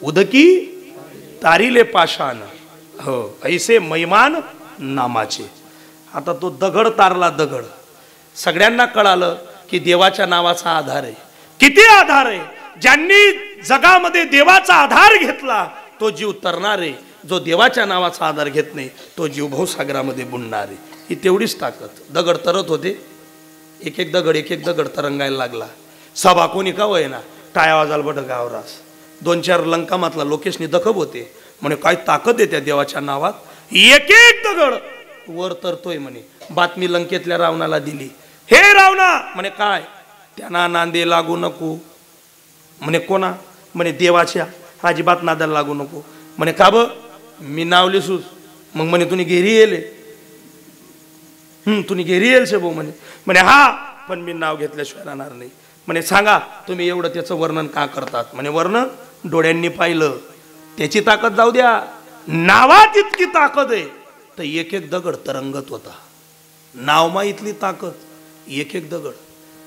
उदकी तारिले पाषाण, हो ऐसे मैमान नामाचे. आता तो दगड तारला, दगड. सगळ्यांना कळालं की देवाच्या नावाचा आधार आहे. किती आधार आहे. ज्यांनी जगामध्ये देवाचा आधार घेतला तो जीव तरणार आहे. जो देवाच्या नावाचा आधार घेत नाही तो जीव भवसागरामध्ये बुडणार आहे. ही तेवढीच ताकद. दगड तरत होते. एक एक दगड तरंगायला लागला. सभा कोणी का होईना टाळ्या वाजायला बट गावरास. 2-4 लंकामातला लोकेशनी दखब होते म्हणे काय ताकद आहे त्या देवाच्या नावात. एक एक दगड वर तरतोय म्हणे. बातमी लंकेतल्या रावणाला दिली. हे रावणा म्हणे काय. त्यांना नांदे लागू नको म्हणे. कोणा म्हणे देवाच्या. अजिबात नादाला लागू नको म्हणे. का ब मी नाव लिसूस. मग म्हणे तुम्ही घेरी येले. तुम्ही घेरी येल शे भाऊ म्हणे. म्हणे हा पण मी नाव घेतल्याशिवाय राहणार नाही म्हणे. सांगा तुम्ही एवढं त्याचं वर्णन का करतात म्हणे. वर्णन डोळ्यांनी पाहिलं. त्याची ताकद जाऊ द्या. नावात इतकी ताकद आहे तर एक एक दगड तरंगत होता. नावमा इथली ताकद. एक एक दगड.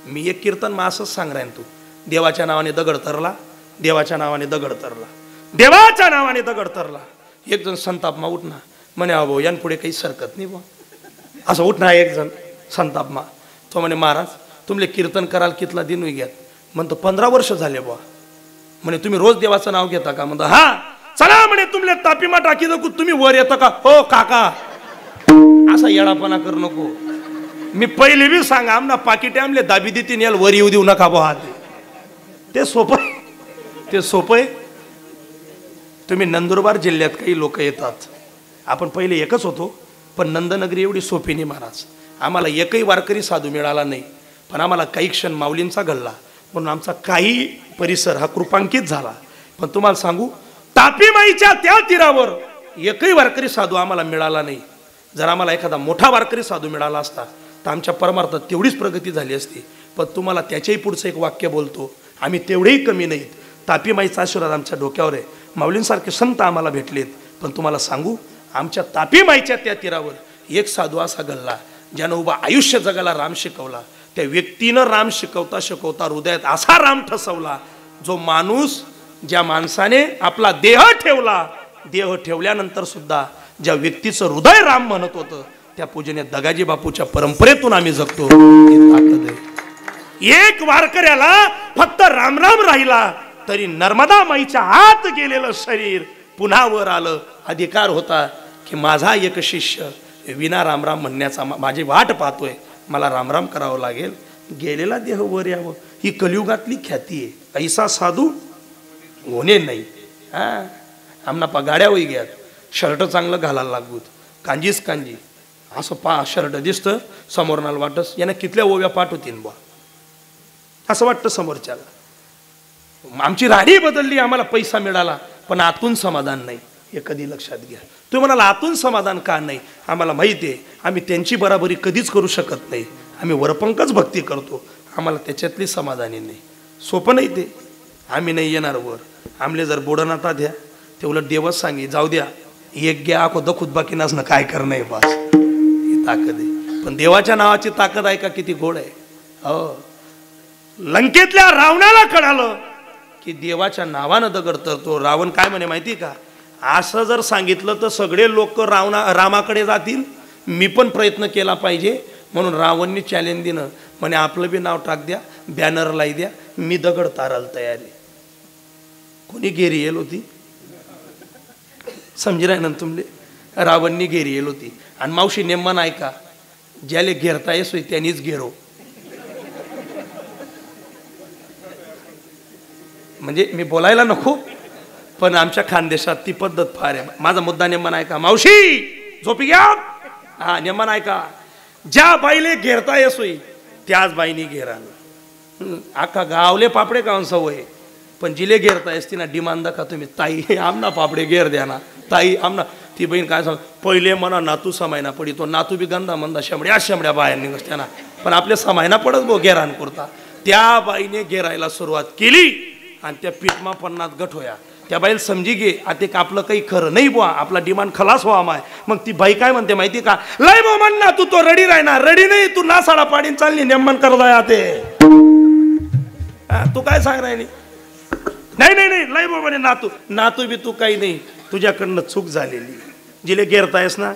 मी एक कीर्तन मा असंच सांग राहीन. तू देवाच्या नावाने दगड तरला, देवाच्या नावाने दगड तरला, देवाच्या नावाने दगड तरला. एक जण संतापमा उठना म्हणे अहो यान पुढे काही सरकत नाही बा. असं उठणार एक जण संतापमा. तो म्हणे महाराज तुमले कीर्तन कराल कितला दिन घ्यात. म्हणतो 15 वर्ष झाले बा. म्हणे तुम्ही रोज देवाचं नाव घेता का. म्हणतो हा. चला म्हणे तुमले तापीमा टाकी नको. तुम्ही वर येता का. हो काका. असा येडापणा करू नको. मी पहिले बी सांगा आमना पाकिट आमले दाबी देतीन याल वर येऊ देऊ नका बा. ते सोपं. ते सोपं. तुम्ही नंदुरबार जिल्ह्यात काही लोक येतात. आपण पहिले एकच होतो पण नंदनगरी एवढी सोपी नाही महाराज. आम्हाला एकही वारकरी साधू मिळाला नाही. पण आम्हाला काही क्षण माऊलींचा घडला म्हणून आमचा काही परिसर हा कृपांकित झाला. पण तुम्हाला सांगू तापी माईच्या त्या तीरावर एकही वारकरी साधू आम्हाला मिळाला नाही. जर आम्हाला एखादा मोठा वारकरी साधू मिळाला असता तर आमच्या परमार्थात तेवढीच प्रगती झाली असती. पण तुम्हाला त्याच्याही पुढचं एक वाक्य बोलतो. आम्ही तेवढेही कमी नाहीत. तापी माईचा आशीर्वाद आमच्या डोक्यावर आहे. माऊलींसारखे संत आम्हाला भेटलेत. पण तुम्हाला सांगू आमच्या तापी माईच्या त्या तीरावर एक साधू असा घडला ज्यानं उभा आयुष्य जगाला राम शिकवला. त्या व्यक्तीनं राम शिकवता शिकवता हृदयात असा राम ठसवला. जो माणूस ज्या माणसाने आपला देह ठेवला, देह ठेवल्यानंतर सुद्धा ज्या व्यक्तीचं हृदय राम म्हणत होतं त्या पूजनीय दगाजी बापूच्या परंपरेतून आम्ही जगतो. ही ताकद आहे. एक वारकऱ्याला फक्त रामराम राहिला तरी नर्मदा माईच्या आत गेलेलं शरीर पुन्हा वर आलं. अधिकार होता की माझा एक शिष्य विना रामराम म्हणण्याचा माझी वाट पाहतोय. मला रामराम करावं लागेल. गेलेला देह वर यावं ही कलियुगातली ख्याती आहे. ऐसा साधू होणे नाही. हा आमना पा गाड्या होई घ्यात. शर्ट चांगलं घालायला लागूत. कांजीच कांजी असं पा शर्ट दिसतं समोरनाला वाटस यानं कितल्या ओव्या पाठ होतीन बा असं वाटतं समोरच्याला. आमची राणी बदलली. आम्हाला पैसा मिळाला पण आतून समाधान नाही. हे कधी लक्षात घ्या. तुम्ही म्हणाला आतून समाधान का नाही. आम्हाला माहिती आहे आम्ही त्यांची बराबरी कधीच करू शकत नाही. आम्ही वरपंकच भक्ती करतो. आम्हाला त्याच्यातली समाधानी नाही. सोपं नाही ते. आम्ही नाही येणार वर. आमले जर बोडनाता द्या ते उलट देवच सांगे जाऊ द्या एक घ्या खुद खुद बाकी नसणं काय करणं आहे बस. ही ताकद आहे. पण देवाच्या नावाची ताकद आहे का किती गोड आहे. हो लंकेतल्या रावणाला कळालं की देवाच्या नावानं दगड तरतो. रावण काय म्हणे माहिती का. असं जर सांगितलं तर सगळे लोक रामाकडे जातील. मी पण प्रयत्न केला पाहिजे म्हणून रावणनी चॅलेंज दिलं म्हणे आपलं बी नाव टाक द्या बॅनर लाई द्या मी दगड तारायला तयार आहे. कोणी घेरी येल होती समजी राय ना तुमले. रावणनी घेरी येल होती. आणि मावशी नेमन ऐका ज्याले घेरता येस त्यांनीच घेरो. म्हणजे मी बोलायला नको पण आमच्या खानदेशात ती पद्धत फार आहे. माझा मुद्दा नेमन ऐका. मावशी झोपी घ्या. हा नेमन ऐका. ज्या बाईले घेरता येसोय त्याच बाईनी घेरान. आखा गावले पापडे काऊन सवय पण जिले घेरता येस तिना डिमांड दाखा तुम्ही ताई आमना पापडे घेर द्या ना ताई आमना. ती बहीण काय सांग पहिले म्हणा नातू समायना पडी तो नातू बी गंदा मंदा शेंबड्या शेंबड्या बाहेर निघस त्यांना पण आपले समायना पडत बो घेरान करता. त्या बाईने घेरायला सुरुवात केली आणि त्या पीठमा 50 गट होया. त्या बाईला समजी घे आता आपलं काही खरं नाही बुवा आपला डिमांड खलास व्हा माय. मग ती बाई काय म्हणते माहिती का लय बो म्हण ना तू तो रडी राह ना रडी नाही तू ना साडा पाडीन चालली नेमन करता ते. तू काय सांग राहिली नाही नाही नाही लय बाबा नातू नातू बी तू काही नाही, तुझ्याकडनं चूक झालेली. जिले गेरतायस ना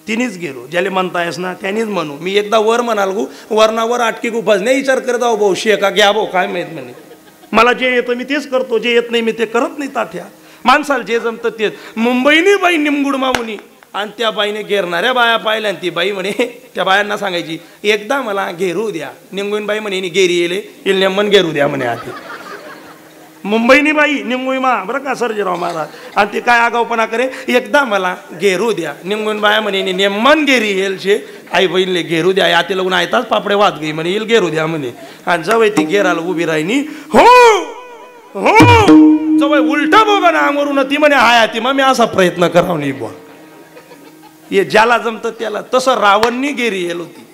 तिनेच गेलो, ज्याला म्हणतायस ना त्यानेच म्हणू. मी एकदा वर म्हणाल गो वरणावर आटकी गुफाज नाही विचार करत आहो भाऊ शेका घ्या भाऊ काय माहित म्हणे. मला जे येतं मी तेच करतो, जे येत नाही मी ते करत नाही. ताठ्या माणसाला जे जमतं तेच. मुंबईनी बाई निमगुड माऊनी आणि त्या बाईने घेरणाऱ्या बाया पाहिल्या आणि ती बाई म्हणे त्या बायांना सांगायची एकदा मला घेरू द्या. निमगुईन बाई म्हणे गेरी येले येईल नेमन घेरू द्या म्हणे आधी. मुंबईनी बाई निमगुई मा बरं का सर्जेराव महाराज, आणि ते काय आगाऊपणा करे एकदा मला घेरू द्या. निमगुईन बाया म्हणे नेमन गेरी येईल शे आई बहिणीले घेरू द्या. याते लगून आयताच पापडे वाद गई म्हणे येईल घेरू द्या म्हणे. आणि जवळ ती घेराला उभी राहिनी हो हो जवळ उलटा बघा ना अंगवरून ती म्हणे हाय ती मग मी असा प्रयत्न करावं नाही बुवा. हे ज्याला जमतं त्याला. तसं रावणनी गेरी येल होती.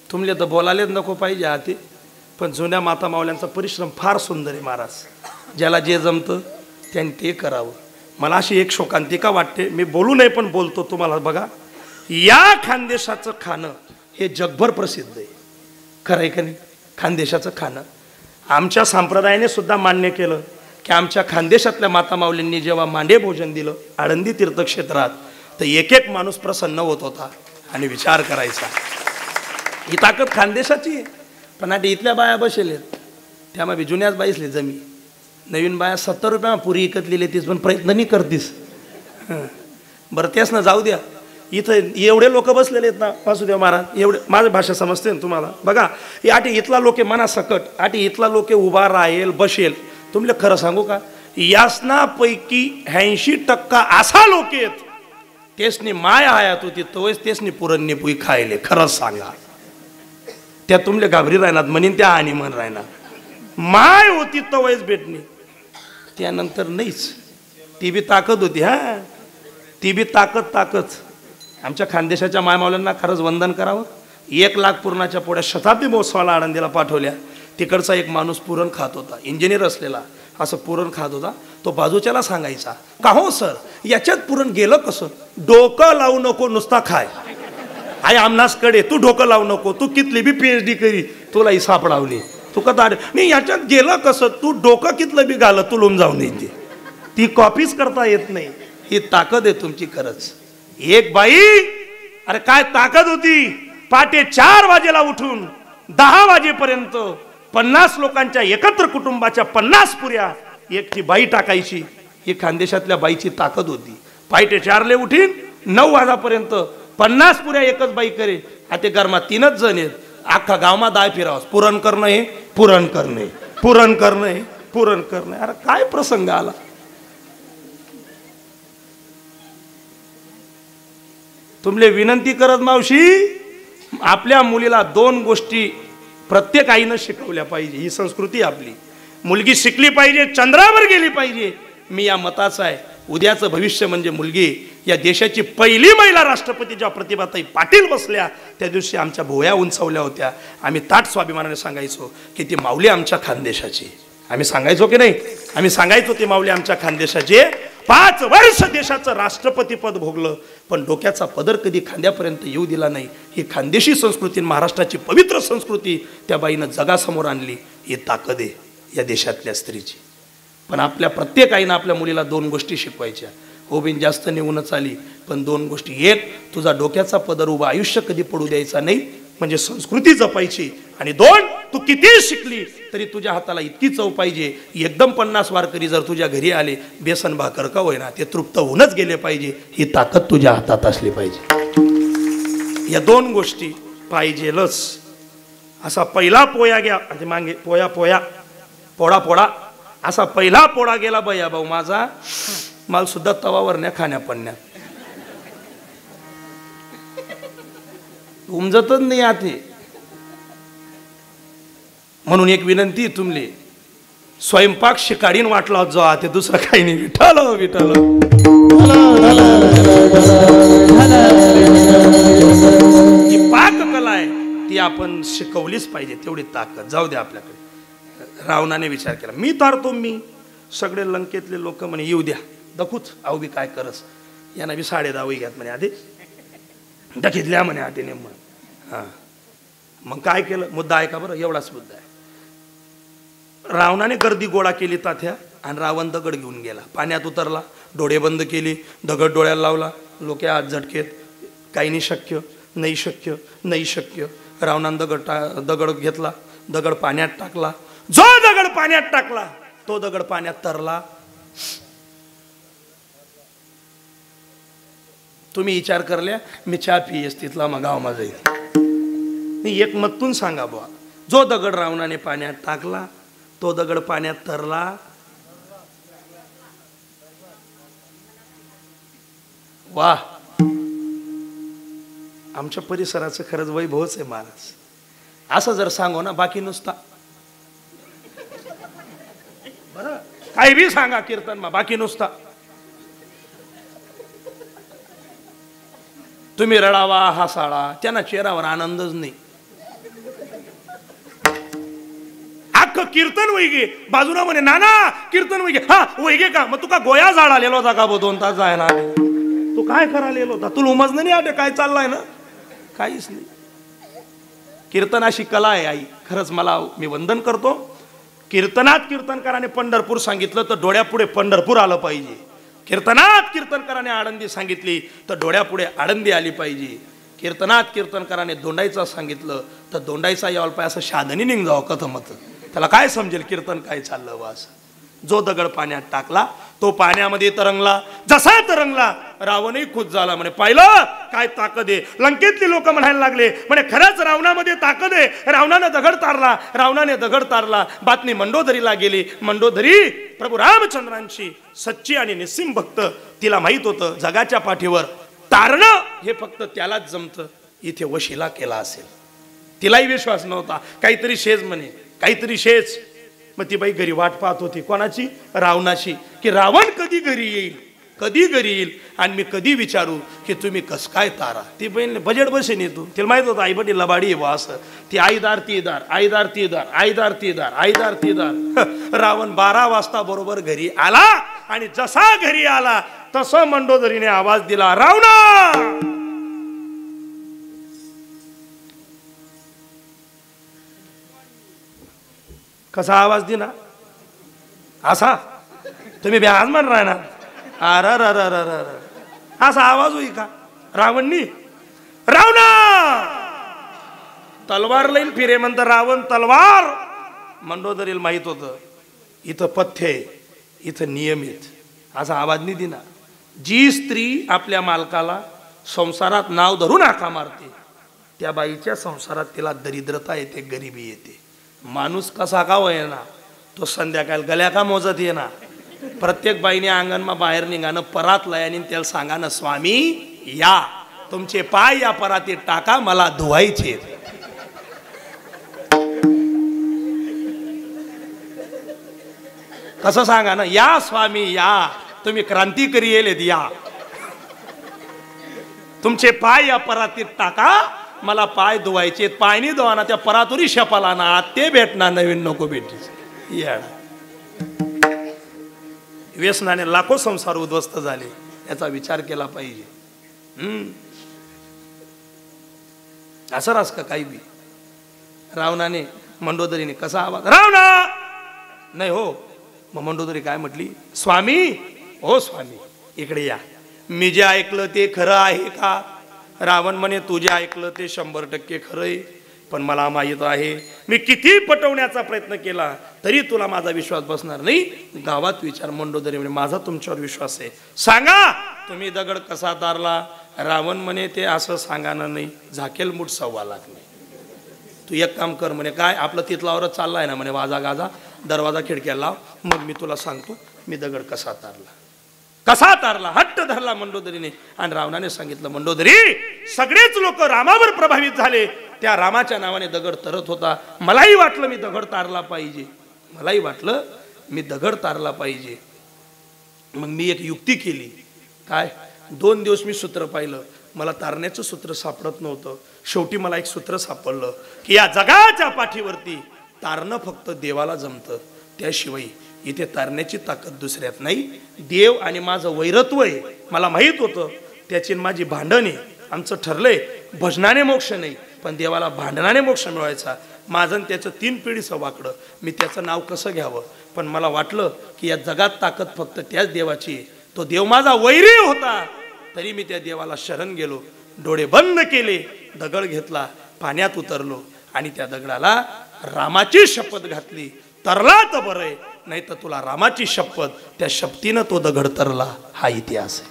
तुमले तर बोलायलाच नको पाहिजे हाती, पण जुन्या माता मावल्यांचा परिश्रम फार सुंदर आहे महाराज. ज्याला जे जमतं त्याने ते करावं. मला अशी एक शोकांतिका वाटते, मी बोलू नये पण बोलतो तुम्हाला. बघा या खानदेशाचं खाणं हे जगभर प्रसिद्ध आहे. खरं आहे का नाही? खानदेशाचं खाणं आमच्या संप्रदायाने सुद्धा मान्य केलं की आमच्या खानदेशातल्या माता माऊलींनी जेव्हा मांडे भोजन दिलं आळंदी तीर्थक्षेत्रात तर एक एक माणूस प्रसन्न होत होता आणि विचार करायचा ही ताकद खानदेशाची आहे. पण आता इथल्या बाया बसेल आहेत त्यामध्ये जुन्याच बाईसले जमी. नवीन बाया 70 रुपया पुरी विकतलेली तीच पण प्रयत्न नाही करतीस. बरं तेच ना जाऊ द्या. इथं एवढे लोक बसलेले आहेत ना वासुदेव महाराज एवढे माझी भाषा समजते ना तुम्हाला. बघा आठी इथला लोके मना सकट आठी इथला लोके उभा राहील बसेल. तुमले खरं सांगू का यासनापैकी 80% असा लोक आहेत तेसनी माय हयात होती तोच तेसनी पुरणनी पुई खायले. खरंच सांगा त्या तुमले घाबरी राहणार म्हणीन त्या आणि म्हण राहणार. माय होती तवयच भेटणी त्यानंतर नाहीच. ती बी ताकद होती. हा ती बी ताकद. आमच्या खानदेशाच्या मायमावल्यांना खरंच वंदन करावं. 1 लाख पुरणाच्या पोळ्या शताब्दी महोत्सवाला आळंदीला पाठवल्या. तिकडचा एक माणूस पुरण खात होता, इंजिनियर असलेला. असं पुरण खात होता. तो बाजूच्याला सांगायचा का हो सर याच्यात पुरण गेलं कसं. डोकं लावू नको नुसता खाय. आई आमनास कडे तू डोकं लावू नको. तू कितली बी PhD करी तुला सापडावली तू कदा नाही याच्यात गेलं कसं. तू डोकं कितलं बी घाल तू लोम जाऊ नये. ती कॉपीच करता येत नाही. ही ताकद आहे तुमची खरंच. एक बाई अरे काय ताकद होती. पाटे 4 वाजेला उठून 10 वाजेपर्यंत 50 लोकांच्या एकत्र कुटुंबाच्या 50 पुऱ्या एकटी बाई टाकायची. ही खानदेशातल्या बाईची ताकद होती. पाटे 4 उठीन 9 वाजेपर्यंत 50 पुऱ्या एकच बाई करे. आता गरमा 3च जण आहेत. अख्खा गावमा दाय फिरावस पुरण करणं हे पुरण करणे पुरण करणं हे पुरण करणे. अरे काय प्रसंग आला. तुमले विनंती करत मावशी आपल्या मुलीला 2 गोष्टी प्रत्येक आईनं शिकवल्या पाहिजे. ही संस्कृती आपली. मुलगी शिकली पाहिजे चंद्रावर गेली पाहिजे. मी या मताचा आहे. उद्याचं भविष्य म्हणजे मुलगी. या देशाची पहिली महिला राष्ट्रपती जेव्हा प्रतिभाताई पाटील बसल्या त्या दिवशी आमच्या भोया उंचावल्या होत्या. आम्ही ताट स्वाभिमानाने सांगायचो की ती माऊली आमच्या खानदेशाची. आम्ही सांगायचो की नाही. आम्ही सांगायचो ती माऊली आमच्या खानदेशाची. 5 वर्ष देशाचं राष्ट्रपती पद भोगलं पण डोक्याचा पदर कधी खांद्यापर्यंत येऊ दिला नाही. ही खानदेशी संस्कृती महाराष्ट्राची पवित्र संस्कृती त्या बाईनं जगासमोर आणली. ही ताकद आहे या देशातल्या स्त्रीची. पण आपल्या प्रत्येक आईनं आपल्या मुलीला 2 गोष्टी शिकवायच्या. हो बिन जास्त निघूनच आली पण 2 गोष्टी. 1 तुझा डोक्याचा पदर उभा आयुष्य कधी पडू द्यायचा नाही म्हणजे संस्कृती जपायची. आणि 2 तू किती शिकली तरी तुझ्या हाताला इतकी चव पाहिजे. एकदम 50 वारकरी जर तुझ्या घरी आले बेसन भाकर का होईना ते तृप्त होऊनच गेले पाहिजे. ही ताकद तुझ्या हातात असली पाहिजे. या 2 गोष्टी पाहिजेलच. असा पहिला पोया घ्या आणि मागे पोया पोया पोळा पोळा असा पहिला पोळा गेला बया भाऊ माझा. मला सुद्धा तवावर न्या खाण्या पडण्यात उमजतच नाही आते. म्हणून एक विनंती तुमले स्वयंपाक शिकाडीन वाटला जो आते दुसरं काही नाही. विठ्ठल विठ्ठल. ही पाककला आहे ती आपण शिकवलीच पाहिजे. तेवढी ताकद जाऊ द्या आपल्याकडे. रावणाने विचार केला मी तारतो मी. सगळे लंकेतले लोक म्हणे येऊ द्या दखूच आऊ बी काय करस. यांना बी 10.5 घ्यात म्हणे आधी दखितल्या म्हणे आधी नेम. हां मग काय केलं मुद्दा आहे का बरं. एवढाच मुद्दा आहे. रावणाने गर्दी गोळा केली तात्या आणि रावण दगड घेऊन गेला, पाण्यात उतरला, डोळे बंद केली, दगड डोळ्याला लावला, लोक आज झटकेत, काही नाही शक्य, नाही शक्य, नाही शक्य. रावणानं दगड घेतला, दगड पाण्यात टाकला, जो दगड पाण्यात टाकला तो दगड पाण्यात तरला. तुम्ही विचार करल्या मी चहा पियेस तिथला मग गाव माझा येईल. एक मतून सांगा बुवा, जो दगड रावणाने पाण्यात टाकला तो दगड पाण्यात तरला. वा, आमच्या परिसराचं खरंच वैभवच आहे महाराज. असं जर सांगू ना, बाकी नुसता बरं काही बी सांगा कीर्तन मा, बाकी नुसता तुम्ही रडावा हसाळा, त्यांना चेहऱ्यावर आनंदच नाही. अख्खं कीर्तन वैगे बाजूला म्हणे नाना कीर्तन वैगे, हा वैगे का, मग तुका गोया झाड आलेला होता का 2 तास जायला, तू काय करायला होता, तुला उमज नाही आटे काय चाललाय ना, काहीच नाही. कीर्तन अशी कला आहे आई, खरंच मला मी वंदन करतो. कीर्तनात कीर्तनकाराने पंढरपूर सांगितलं तर डोळ्यापुढे पंढरपूर आलं पाहिजे. कीर्तनात कीर्तनकाराने आळंदी सांगितली तर डोळ्यापुढे आळंदी आली पाहिजे. कीर्तनात कीर्तनकाराने दोंडाईचा सांगितलं तर दोंडाईचा यावला पाहिजे, असं शादनी निघ जावं कथमत, त्याला काय समजेल कीर्तन काय चाललं वास. जो दगड पाण्यात टाकला तो पाण्यामध्ये तरंगला, जसा तरंगला रावणही खुश झाला, म्हणे पाहिलं काय ताकद आहे. लंकेतली लोक म्हणायला लागले, म्हणे खरंच रावणामध्ये ताकद आहे, रावणाने दगड तारला, रावणाने दगड तारला. बातमी मंडोदरीला गेली, मंडोदरी प्रभू रामचंद्रांची सच्ची आणि निस्सीम भक्त, तिला माहित होतं जगाच्या पाठीवर तारणं हे फक्त त्यालाच जमतं, इथे वशिला केला असेल. तिलाही विश्वास नव्हता, काहीतरी शेज म्हणे, काहीतरी शेज. मग ती बाई घरी वाट पाहत होती, कोणाची, रावणाची, की रावण कधी घरी येईल, कधी घरी येईल आणि मी कधी विचारू की तुम्ही कस काय तारा. ती बहीण बजेट बसेन येतो, तिला माहित होतं आई बटी लबाडी आहे बा असं. ती आईदार तीदार, आईदार तीदार, आईदार तीदार, आईदार तीदार. रावण 12 वाजता बरोबर घरी आला आणि जसा घरी आला तसं मंडोदरीने आवाज दिला, रावणा. कसा आवाज दिला असा, तुम्ही ब्याज म्हण राहणार, अर असा आवाज होई का. रावणनी रावणा तलवार लईन फिरे म्हणतं, रावण तलवार. मंडोदरीला माहित होतं इथं पथ्य, इथं नियमित, असा आवाज नाही दिना. जी स्त्री आपल्या मालकाला संसारात नाव धरून हाका मारते त्या बाईच्या संसारात तिला दरिद्रता येते, गरिबी येते. माणूस कसा का होईना तो संध्याकाळ गल्या का मोजत ये ना. प्रत्येक बाईने अंगणमा बाहेर निघाणं परात लयाने त्याला सांगा ना, स्वामी या तुमचे पाय या परातीत टाका, मला धुवायचे. कसं सांगा ना, या स्वामी या, तुम्ही क्रांतिकारी येलेत या, तुमचे पाय या परातीत टाका, मला पाय धुवायचे. पायनी धुवाना त्या परातुरी शपाला ना, ते भेटणार नवीन नको भेटी. व्यसनाने लाखो संसार उद्ध्वस्त झाले, याचा विचार केला पाहिजे. असं रास का काही बी. रावणाने मंडोदरीने कसा आवाज, रावणा नाही हो. मग मंडोदरी काय म्हटली, स्वामी हो स्वामी इकडे या, मी जे ऐकलं ते खरं आहे का. रावण म्हणे तुझे ऐकलं ते 100% खरंय, पण मला माहित आहे मी किती पटवण्याचा प्रयत्न केला तरी तुला माझा विश्वास बसणार नाही. गावात विचार. मंडोदरी म्हणे माझा तुमच्यावर विश्वास आहे, सांगा तुम्ही दगड कसा तारला. रावण म्हणे ते असं सांगाना नाही, झाकेल मूठ 1.25 लाख नाही. तू एक काम कर म्हणे, काय आपलं तिथलावरच चाललाय ना म्हणे, वाजा गाजा दरवाजा खिडक्या लाव, मग मी तुला सांगतो मी दगड कसा तारला. कसा तारला हट्ट धरला मंडोदरीने. आणि रावणाने सांगितलं, मंडोदरी सगळेच लोक रामावर प्रभावित झाले, त्या रामाच्या नावाने दगड तरत होता. मलाही वाटलं मी दगड तारला पाहिजे, मलाही वाटलं मी दगड तारला पाहिजे. मग मी एक युक्ती केली. काय, 2 दिवस मी सूत्र पाहिलं, मला तारण्याचं सूत्र सापडत नव्हतं. शेवटी मला एक सूत्र सापडलं की या जगाच्या पाठीवरती तारणं फक्त देवाला जमतं, त्याशिवाय इथे तारण्याची ताकद दुसऱ्यात नाही. देव आणि माझं वैरत्व आहे, मला माहित होतं. त्याची माझी भांडण आहे. आमचं ठरलंय भजनाने मोक्ष नाही, पण देवाला भांडणाने मोक्ष मिळवायचा. माझं आणि त्याचं 3 पिढीचं वाकडं, मी त्याचं नाव कसं घ्यावं. पण मला वाटलं की या जगात ताकद फक्त त्याच देवाची. तो देव माझा वैरी होता तरी मी त्या देवाला शरण गेलो, डोळे बंद केले, दगड घेतला, पाण्यात उतरलो आणि त्या दगडाला रामाची शपथ घातली. तरला तर बरं आहे, नाही तर तुला रामाची शपथ, त्या शपथीनं तो दगड तरला. हा इतिहास आहे.